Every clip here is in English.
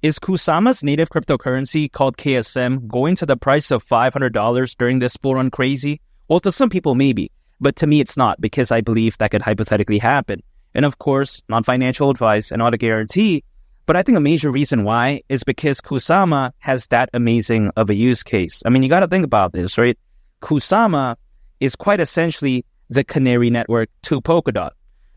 Is Kusama's native cryptocurrency called KSM going to the price of $500 during this bull run crazy? Well, to some people, maybe. But to me, it's not, because I believe that could hypothetically happen. And of course, non-financial advice and not a guarantee. But I think a major reason why is because Kusama has that amazing of a use case. I mean, you got to think about this, right? Kusama is quite essentially the canary network to Polkadot.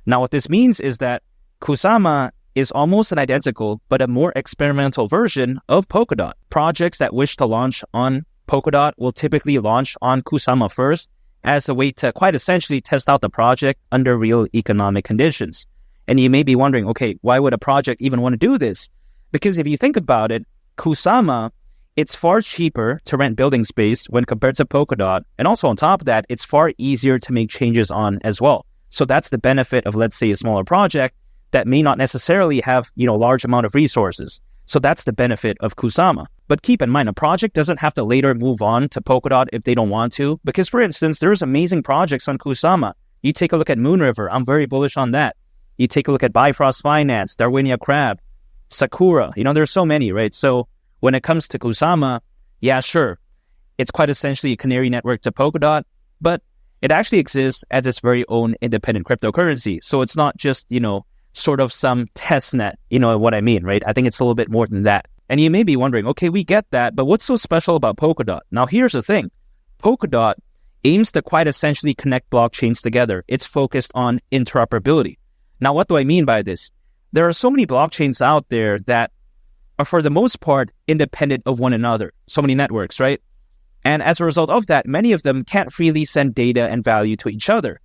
Now, what this means is that Kusama is almost an identical but a more experimental version of Polkadot. Projects that wish to launch on Polkadot will typically launch on Kusama first as a way to quite essentially test out the project under real economic conditions. And you may be wondering, okay, why would a project even want to do this? Because if you think about it, Kusama, it's far cheaper to rent building space when compared to Polkadot. And also on top of that, it's far easier to make changes on as well. So that's the benefit of, let's say, a smaller project that may not necessarily have, large amount of resources. So that's the benefit of Kusama. But keep in mind, a project doesn't have to later move on to Polkadot if they don't want to. Because, for instance, there's amazing projects on Kusama. You take a look at Moonriver. I'm very bullish on that. You take a look at Bifrost Finance, Darwinia Crab, Sakura. There's so many, right? So when it comes to Kusama, yeah, sure. It's quite essentially a canary network to Polkadot, but it actually exists as its very own independent cryptocurrency. So it's not just, sort of some test net, what I mean, right? I think it's a little bit more than that. And you may be wondering, okay, we get that, but what's so special about Polkadot? Now, here's the thing. Polkadot aims to quite essentially connect blockchains together. It's focused on interoperability. Now, what do I mean by this? There are so many blockchains out there that are, for the most part, independent of one another. So many networks, right? And as a result of that, many of them can't freely send data and value to each other.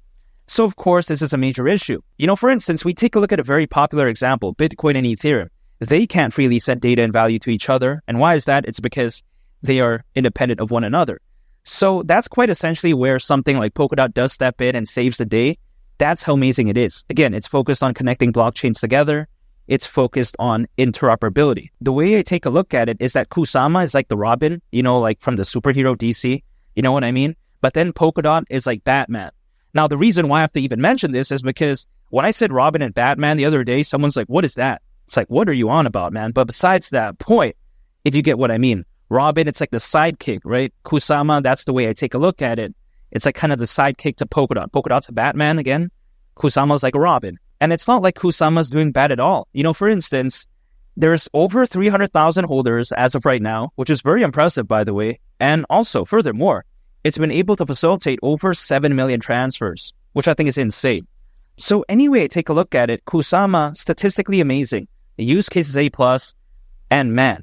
So, of course, this is a major issue. For instance, we take a look at a very popular example, Bitcoin and Ethereum. They can't freely send data and value to each other. And why is that? It's because they are independent of one another. So that's quite essentially where something like Polkadot does step in and saves the day. That's how amazing it is. Again, it's focused on connecting blockchains together. It's focused on interoperability. The way I take a look at it is that Kusama is like the Robin, like from the superhero DC. You know what I mean? But then Polkadot is like Batman. Now, the reason why I have to even mention this is because when I said Robin and Batman the other day, someone's like, what is that? It's like, what are you on about, man? But besides that point, if you get what I mean, Robin, it's like the sidekick, right? Kusama, that's the way I take a look at it. It's like kind of the sidekick to Polkadot. Polkadot's a Batman again. Kusama's like a Robin. And it's not like Kusama's doing bad at all. For instance, there's over 300,000 holders as of right now, which is very impressive, by the way. And also, furthermore, it's been able to facilitate over 7 million transfers, which I think is insane. So anyway, take a look at it. Kusama, statistically amazing. The use case is A+, and man,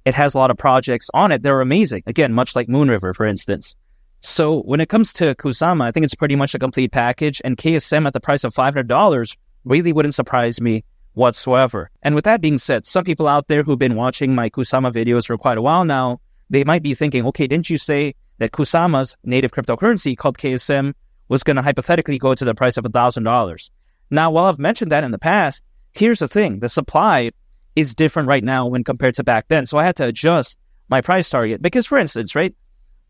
it has a lot of projects on it that are amazing. Again, much like Moonriver, for instance. So when it comes to Kusama, I think it's pretty much a complete package, and KSM at the price of $500 really wouldn't surprise me whatsoever. And with that being said, some people out there who've been watching my Kusama videos for quite a while now, they might be thinking, okay, didn't you say that Kusama's native cryptocurrency called KSM was going to hypothetically go to the price of $1,000? Now, while I've mentioned that in the past, here's the thing. The supply is different right now when compared to back then. So I had to adjust my price target. Because, for instance, right,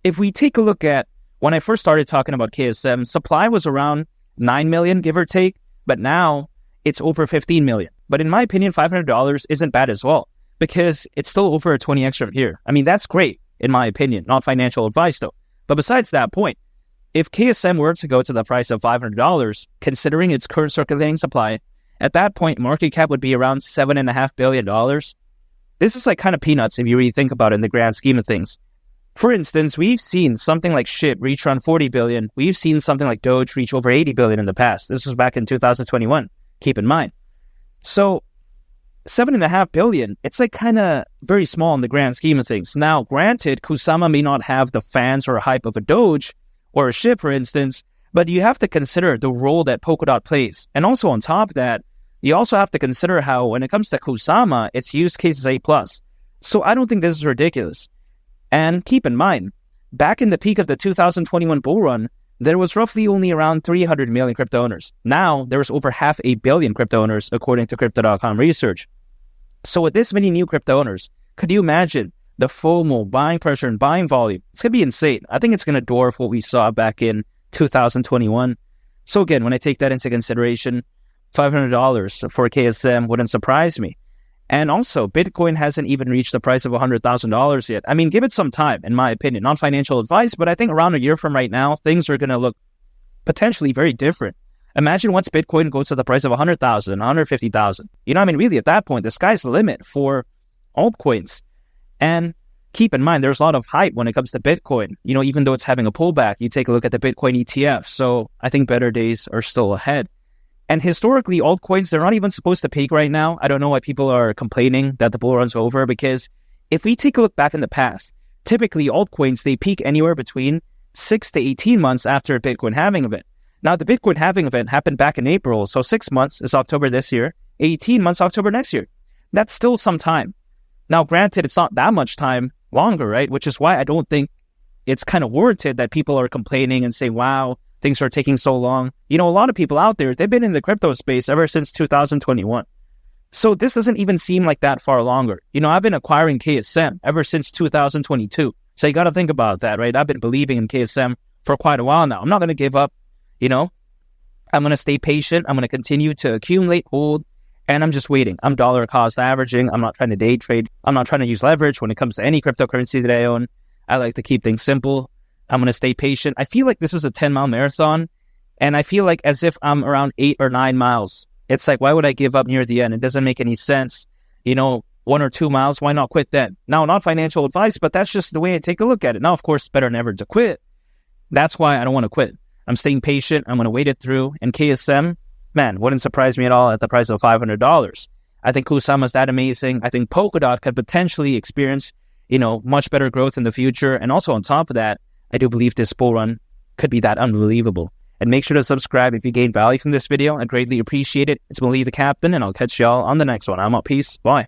if we take a look at when I first started talking about KSM, supply was around 9 million, give or take. But now it's over 15 million. But in my opinion, $500 isn't bad as well, because it's still over a 20x from here. I mean, that's great, in my opinion. Not financial advice, though. But besides that point, if KSM were to go to the price of $500, considering its current circulating supply, at that point, market cap would be around $7.5 billion. This is like kind of peanuts if you really think about it in the grand scheme of things. For instance, we've seen something like SHIB reach around 40 billion. We've seen something like Doge reach over 80 billion in the past. This was back in 2021. Keep in mind. So, 7.5 billion, it's like kind of very small in the grand scheme of things. Now, granted, Kusama may not have the fans or hype of a Doge or a SHIB, for instance, but you have to consider the role that Polkadot plays. And also on top of that, you also have to consider how when it comes to Kusama, its use case is A+. So I don't think this is ridiculous. And keep in mind, back in the peak of the 2021 bull run, there was roughly only around 300 million crypto owners. Now, there's over 500 million crypto owners, according to Crypto.com research. So with this many new crypto owners, could you imagine the FOMO, buying pressure, and buying volume? It's going to be insane. I think it's going to dwarf what we saw back in 2021. So again, when I take that into consideration, $500 for KSM wouldn't surprise me. And also, Bitcoin hasn't even reached the price of $100,000 yet. I mean, give it some time, in my opinion. Not financial advice, but I think around a year from right now, things are going to look potentially very different. Imagine once Bitcoin goes to the price of 100,000, 150,000. You know what I mean? Really, at that point, the sky's the limit for altcoins. And keep in mind, there's a lot of hype when it comes to Bitcoin. You know, even though it's having a pullback, you take a look at the Bitcoin ETF. So I think better days are still ahead. And historically, altcoins, they're not even supposed to peak right now. I don't know why people are complaining that the bull run's over, because if we take a look back in the past, typically altcoins, they peak anywhere between 6 to 18 months after a Bitcoin halving event. Now, the Bitcoin halving event happened back in April, so 6 months is October this year, 18 months October next year. That's still some time. Now, granted, it's not that much time longer, right? Which is why I don't think it's kind of warranted that people are complaining and say, wow, things are taking so long. You know, a lot of people out there, they've been in the crypto space ever since 2021. So this doesn't even seem like that far longer. You know, I've been acquiring KSM ever since 2022. So you got to think about that, right? I've been believing in KSM for quite a while now. I'm not going to give up, you know. I'm going to stay patient. I'm going to continue to accumulate, hold, and I'm just waiting. I'm dollar cost averaging. I'm not trying to day trade. I'm not trying to use leverage when it comes to any cryptocurrency that I own. I like to keep things simple. I'm going to stay patient. I feel like this is a 10-mile marathon, and I feel like as if I'm around 8 or 9 miles. It's like, why would I give up near the end? It doesn't make any sense. You know, 1 or 2 miles, why not quit then? Now, not financial advice, but that's just the way I take a look at it. Now, of course, better never to quit. That's why I don't want to quit. I'm staying patient. I'm going to wait it through. And KSM, man, wouldn't surprise me at all at the price of $500. I think Kusama is that amazing. I think Polkadot could potentially experience, you know, much better growth in the future. And also on top of that, I do believe this bull run could be that unbelievable. And make sure to subscribe if you gained value from this video. I'd greatly appreciate it. It's Malik the Captain, and I'll catch y'all on the next one. I'm out. Peace. Bye.